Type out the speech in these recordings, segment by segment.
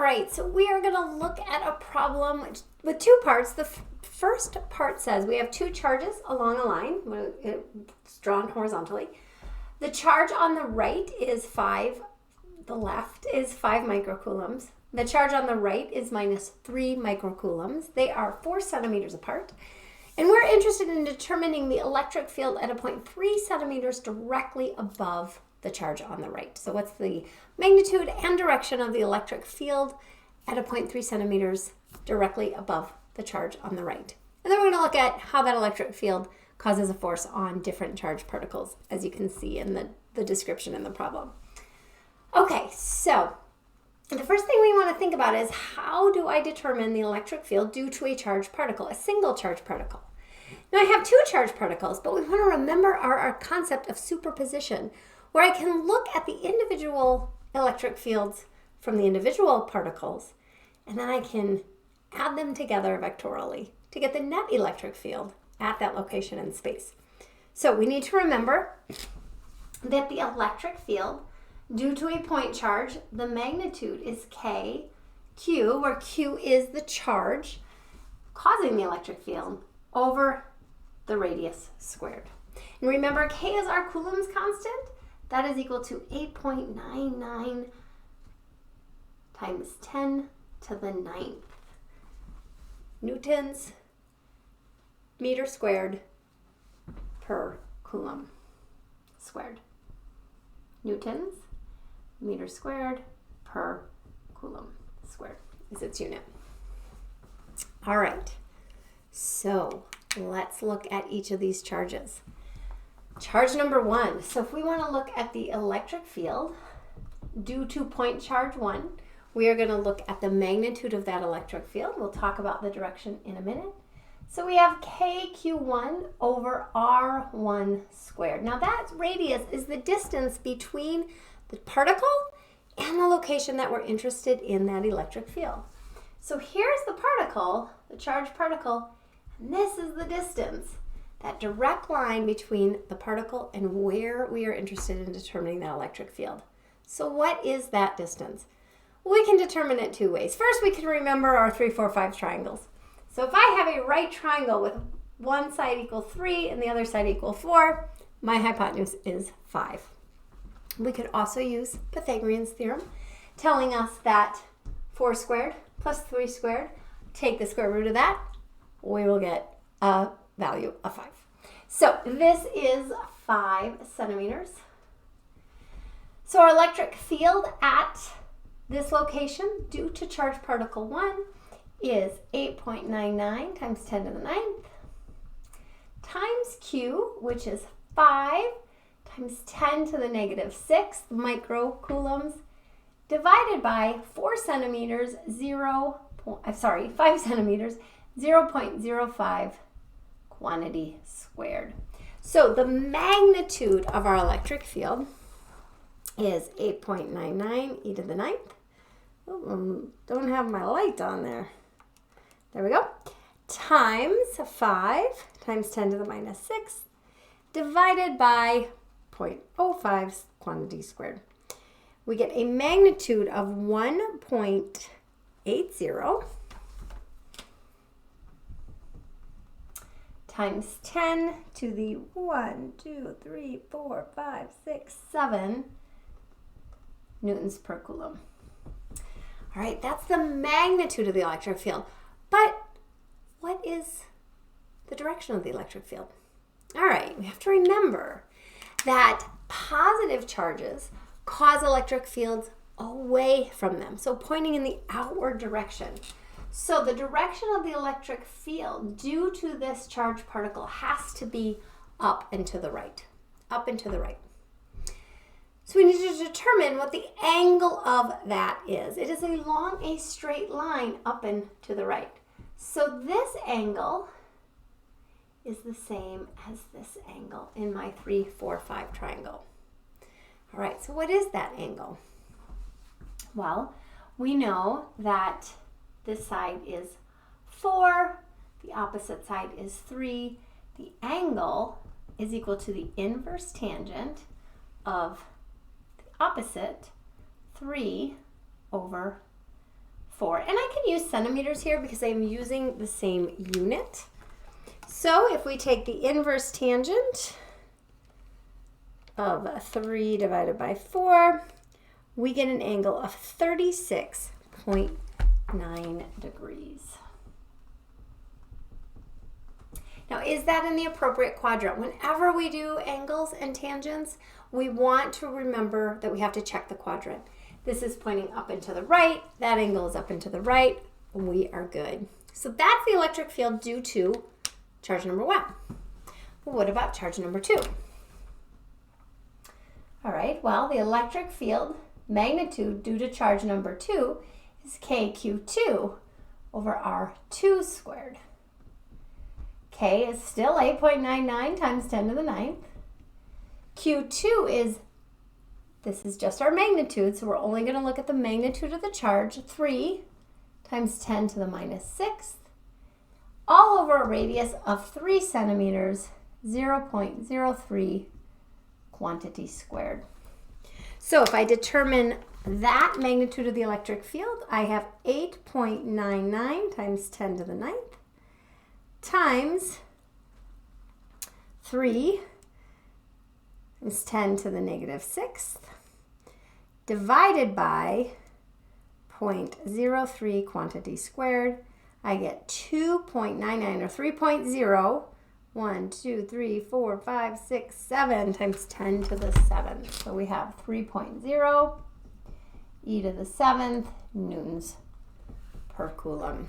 right, so we are going to look at a problem with two parts. The first part says we have two charges along a line. It's drawn horizontally. The charge on the right is 5. The left is 5 microcoulombs. The charge on the right is minus 3 microcoulombs. They are 4 centimeters apart. And we're interested in determining the electric field at a point 3 centimeters directly above the charge on the right. So what's the magnitude and direction of the electric field at a point 3 centimeters directly above the charge on the right? And then we're going to look at how that electric field causes a force on different charged particles, as you can see in the description in the problem. Okay, so the first thing we want to think about is how do I determine the electric field due to a charged particle, a single charged particle? Now I have two charged particles, but we want to remember our concept of superposition, where I can look at the individual electric fields from the individual particles, and then I can add them together vectorially to get the net electric field at that location in space. So we need to remember that the electric field due to a point charge, the magnitude is Q, where Q is the charge causing the electric field, over the radius squared. And remember, K is our Coulomb's constant. That is equal to 8.99 times 10 to the 9th newtons meter squared per Coulomb squared. Newtons meter squared per Coulomb squared is its unit. All right, so let's look at each of these charges. Charge number 1. So if we want to look at the electric field due to point charge 1, we are going to look at the magnitude of that electric field. We'll talk about the direction in a minute. So we have KQ1 over R1 squared. Now that radius is the distance between the particle and the location that we're interested in that electric field. So here's the particle, the charged particle, and this is the distance, that direct line between the particle and where we are interested in determining that electric field. So what is that distance? We can determine it two ways. First, we can remember our 3, 4, 5 triangles. So if I have a right triangle with one side equal 3 and the other side equal 4, my hypotenuse is 5. We could also use Pythagorean's theorem, telling us that 4 squared plus 3 squared, take the square root of that, we will get a value of 5. So this is 5 centimeters. So our electric field at this location due to charged particle 1 is 8.99 times 10 to the 9th times Q, which is 5 times 10 to the negative 6 microcoulombs, divided by 5 centimeters, 0.05 quantity squared. So the magnitude of our electric field is 8.99 e to the 9th. Oh, don't have my light on there. There we go. Times 5 times 10 to the minus 6 divided by 0.05 quantity squared. We get a magnitude of 1.80 times 10 to the 7 newtons per coulomb. All right, that's the magnitude of the electric field. But what is the direction of the electric field? All right, we have to remember that positive charges cause electric fields away from them, so pointing in the outward direction. So the direction of the electric field due to this charged particle has to be up and to the right, up and to the right. So we need to determine what the angle of that is. It is along a straight line up and to the right. So this angle is the same as this angle in my 3, 4, 5 triangle. All right, so what is that angle? Well, we know that this side is 4, the opposite side is 3. The angle is equal to the inverse tangent of the opposite, 3 over 4. And I can use centimeters here because I'm using the same unit. So if we take the inverse tangent of 3 divided by 4, we get an angle of 36.9 degrees. Now, is that in the appropriate quadrant? Whenever we do angles and tangents, we want to remember that we have to check the quadrant. This is pointing up and to the right. That angle is up and to the right. We are good. So that's the electric field due to charge number 1. Well, what about charge number 2? All right, well, the electric field magnitude due to charge number 2 is KQ2 over R2 squared. K is still 8.99 times 10 to the 9th. Q2 is, this is just our magnitude, so we're only going to look at the magnitude of the charge, 3 times 10 to the minus 6th, all over a radius of 3 centimeters, 0.03 quantity squared. So if I determine that magnitude of the electric field, I have 8.99 times 10 to the 9th times 3 is 10 to the negative 6th divided by 0.03 quantity squared. I get 2.99 or 3.0. 1, 2, 3, 4, 5, 6, 7 times 10 to the 7th. So we have 3.0 e to the 7th newtons per coulomb.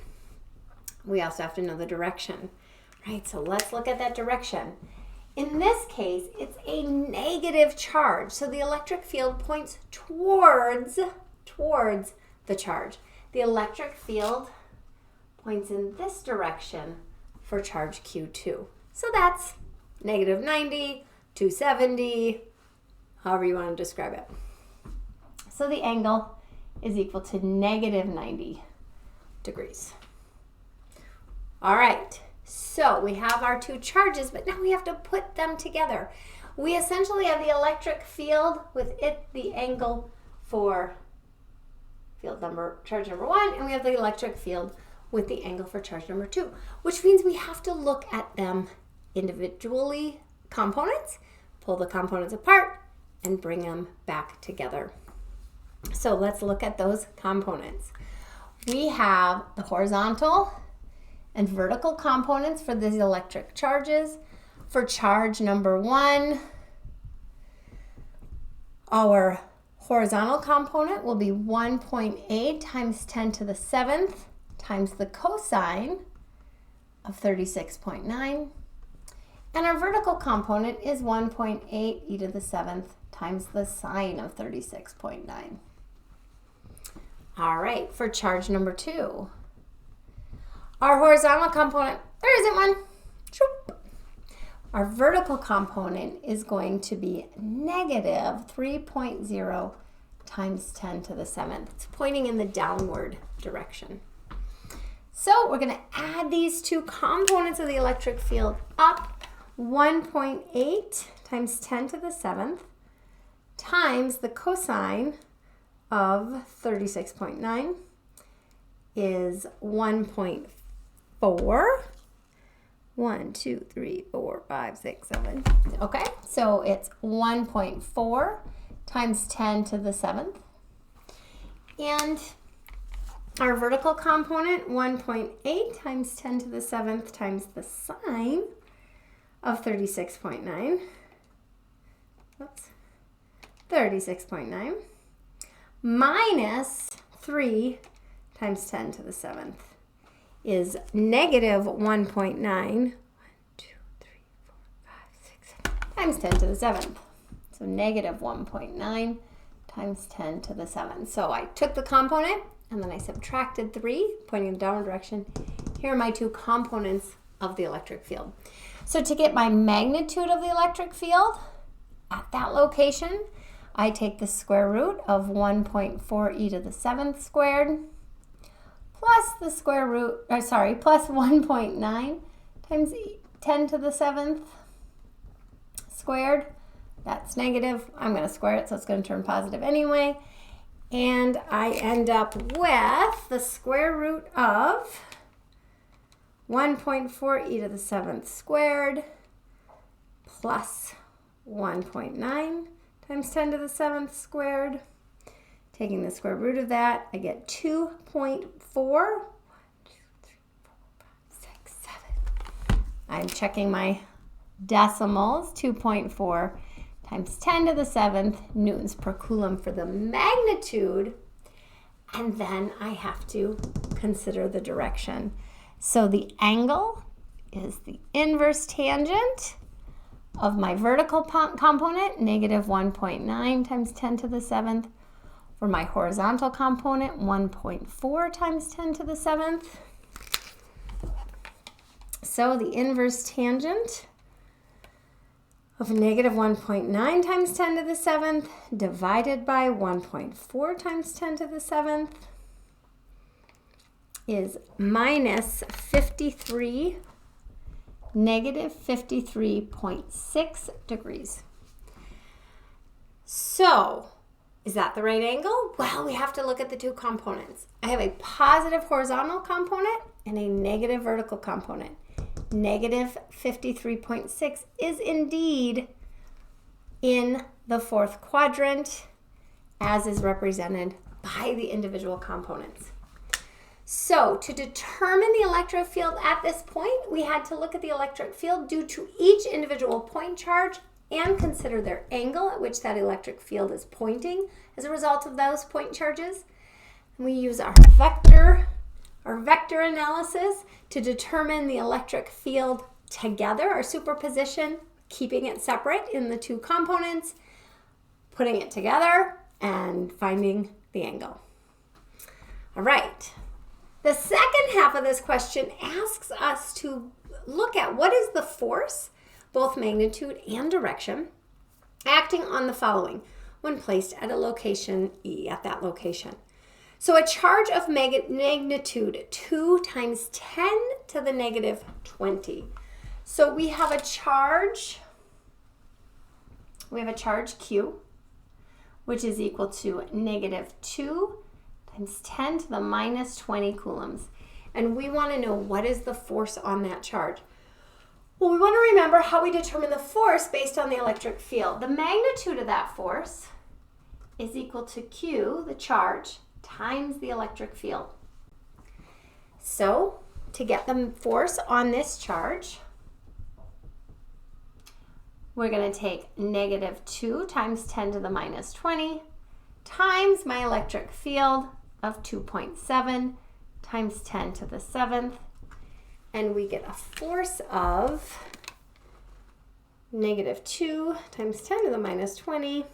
We also have to know the direction, right? So let's look at that direction. In this case, it's a negative charge. So the electric field points towards the charge. The electric field points in this direction for charge Q2. So that's negative 90, 270, however you want to describe it. So the angle is equal to negative 90 degrees. All right, so we have our two charges, but now we have to put them together. We essentially have the electric field with the angle for charge number 1, and we have the electric field with the angle for charge number 2, which means we have to look at them individually, components, pull the components apart, and bring them back together. So let's look at those components. We have the horizontal and vertical components for these electric charges. For charge number 1, our horizontal component will be 1.8 times 10 to the 7th times the cosine of 36.9. And our vertical component is 1.8 e to the 7th times the sine of 36.9. All right, for charge number 2, our horizontal component, there isn't one. Our vertical component is going to be negative 3.0 times 10 to the 7th. It's pointing in the downward direction. So we're going to add these two components of the electric field up. 1.8 times 10 to the 7th times the cosine of 36.9 is 1.4. 1, 2, 3, 4, 5, 6, 7. Okay, so it's 1.4 times 10 to the 7th. And our vertical component, 1.8 times 10 to the 7th times the sine of 36.9. Oops. 36.9 minus 3 times 10 to the 7th is negative 1.9. 1, 2, 3, 4, 5, 6, 7 times 10 to the 7th. So negative 1.9 times 10 to the 7th. So I took the component and then I subtracted 3, pointing in the downward direction. Here are my two components of the electric field. So to get my magnitude of the electric field at that location, I take the square root of 1.4 e to the 7th squared plus the square root, plus 1.9 times 10 to the 7th squared. That's negative. I'm going to square it, so it's going to turn positive anyway. And I end up with the square root of 1.4 e to the 7th squared plus 1.9 times 10 to the 7th squared. Taking the square root of that, I get 2.4. I'm checking my decimals, 2.4 times 10 to the 7th newtons per coulomb for the magnitude, and then I have to consider the direction. So the angle is the inverse tangent of my vertical component, negative 1.9 times 10 to the 7th, for my horizontal component, 1.4 times 10 to the 7th. So the inverse tangent of negative 1.9 times 10 to the 7th divided by 1.4 times 10 to the 7th is minus 53, negative 53.6 degrees. So, is that the right angle? Well, we have to look at the two components. I have a positive horizontal component and a negative vertical component. Negative 53.6 is indeed in the fourth quadrant, as is represented by the individual components. So to determine the electric field at this point, we had to look at the electric field due to each individual point charge and consider their angle at which that electric field is pointing as a result of those point charges. And we use our vector analysis to determine the electric field together, our superposition, keeping it separate in the two components, putting it together, and finding the angle. All right. The second half of this question asks us to look at what is the force, both magnitude and direction, acting on the following when placed at a location E, at that location. So a charge of magnitude 2 times 10 to the negative 20. So we have a charge Q, which is equal to negative 2 times 10 to the minus 20 coulombs. And we want to know what is the force on that charge. Well, we want to remember how we determine the force based on the electric field. The magnitude of that force is equal to Q, the charge, times the electric field. So, to get the force on this charge, we're going to take negative 2 times 10 to the minus 20 times my electric field of 2.7 times 10 to the 7th, and we get a force of negative 2 times 10 to the minus 20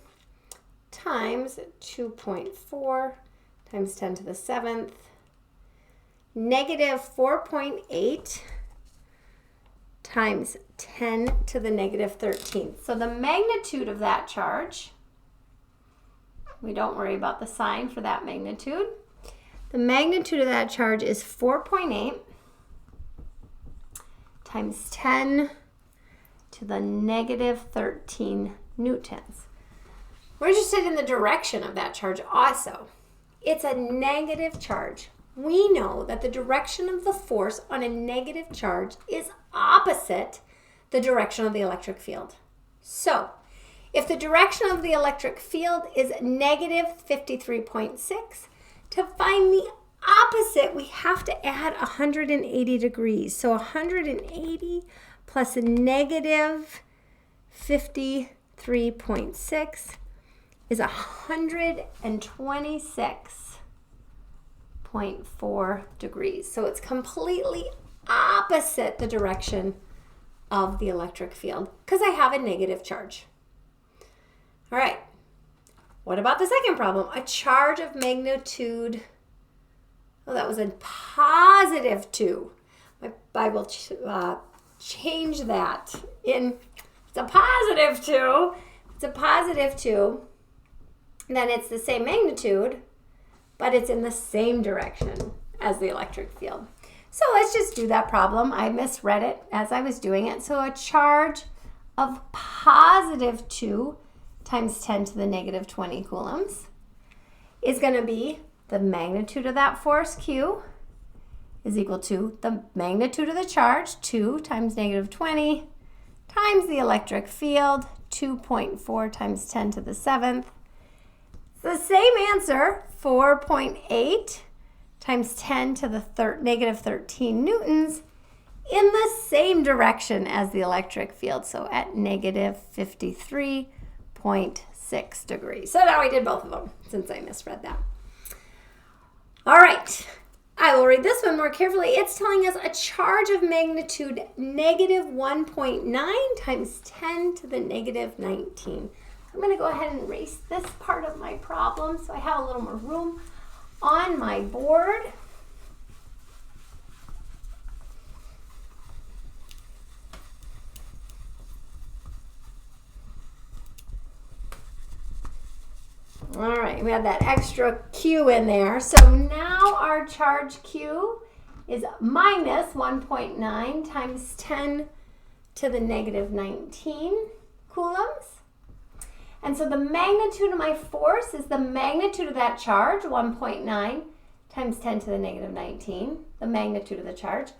times 2.4 times 10 to the 7th, negative 4.8 times 10 to the negative 13th. So the magnitude of that charge, we don't worry about the sign for that magnitude. The magnitude of that charge is 4.8 times 10 to the negative 13 newtons. We're interested in the direction of that charge also. It's a negative charge. We know that the direction of the force on a negative charge is opposite the direction of the electric field. So, if the direction of the electric field is negative 53.6, to find the opposite, we have to add 180 degrees. So 180 plus a negative 53.6 is 126.4 degrees. So it's completely opposite the direction of the electric field because I have a negative charge. All right, what about the second problem? A charge of magnitude, that was a positive 2. My Bible changed that. It's a positive 2. It's a positive 2. Then it's the same magnitude, but it's in the same direction as the electric field. So let's just do that problem. I misread it as I was doing it. So a charge of positive 2 times 10 to the negative 20 coulombs is going to be the magnitude of that force, Q, is equal to the magnitude of the charge, 2 times negative 20, times the electric field, 2.4 times 10 to the 7th. It's the same answer, 4.8 times 10 to the negative 13 newtons, in the same direction as the electric field, so at negative 53.6 degrees. So now I did both of them, since I misread that. All right, I will read this one more carefully. It's telling us a charge of magnitude negative 1.9 times 10 to the negative 19. I'm going to go ahead and erase this part of my problem so I have a little more room on my board. All right, we have that extra Q in there. So now our charge Q is minus 1.9 times 10 to the negative 19 coulombs. And so the magnitude of my force is the magnitude of that charge, 1.9 times 10 to the negative 19, the magnitude of the charge,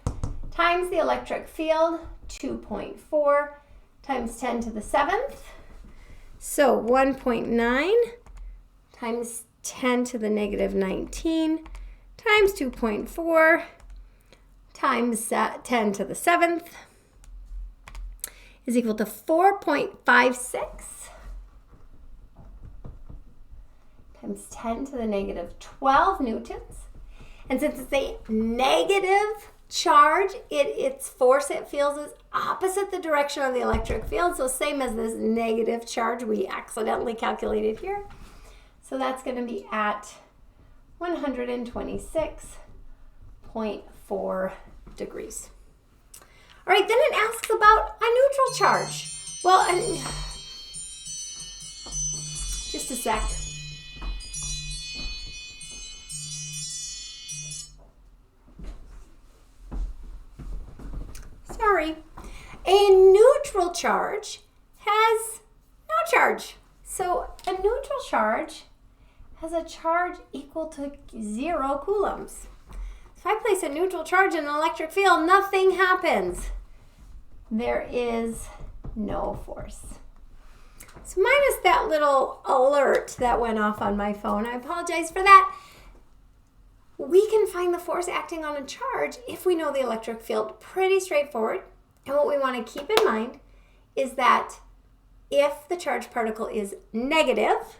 times the electric field, 2.4 times 10 to the 7th. So 1.9 times 10 to the negative 19 times 2.4 times 10 to the 7th is equal to 4.56 times 10 to the negative 12 newtons. And since it's a negative charge, its force it feels is opposite the direction of the electric field. So same as this negative charge we accidentally calculated here. So that's going to be at 126.4 degrees. All right, then it asks about a neutral charge. Well, just a sec. Sorry. A neutral charge has no charge. So a neutral charge has a charge equal to 0 coulombs. If I place a neutral charge in an electric field, nothing happens. There is no force. So minus that little alert that went off on my phone, I apologize for that. We can find the force acting on a charge if we know the electric field. Pretty straightforward. And what we want to keep in mind is that if the charged particle is negative,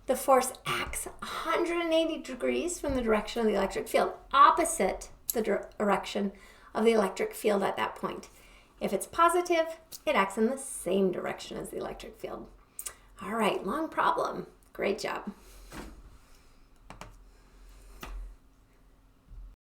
the force acts 180 degrees from the direction of the electric field, opposite the direction of the electric field at that point. If it's positive, it acts in the same direction as the electric field. All right, long problem. Great job.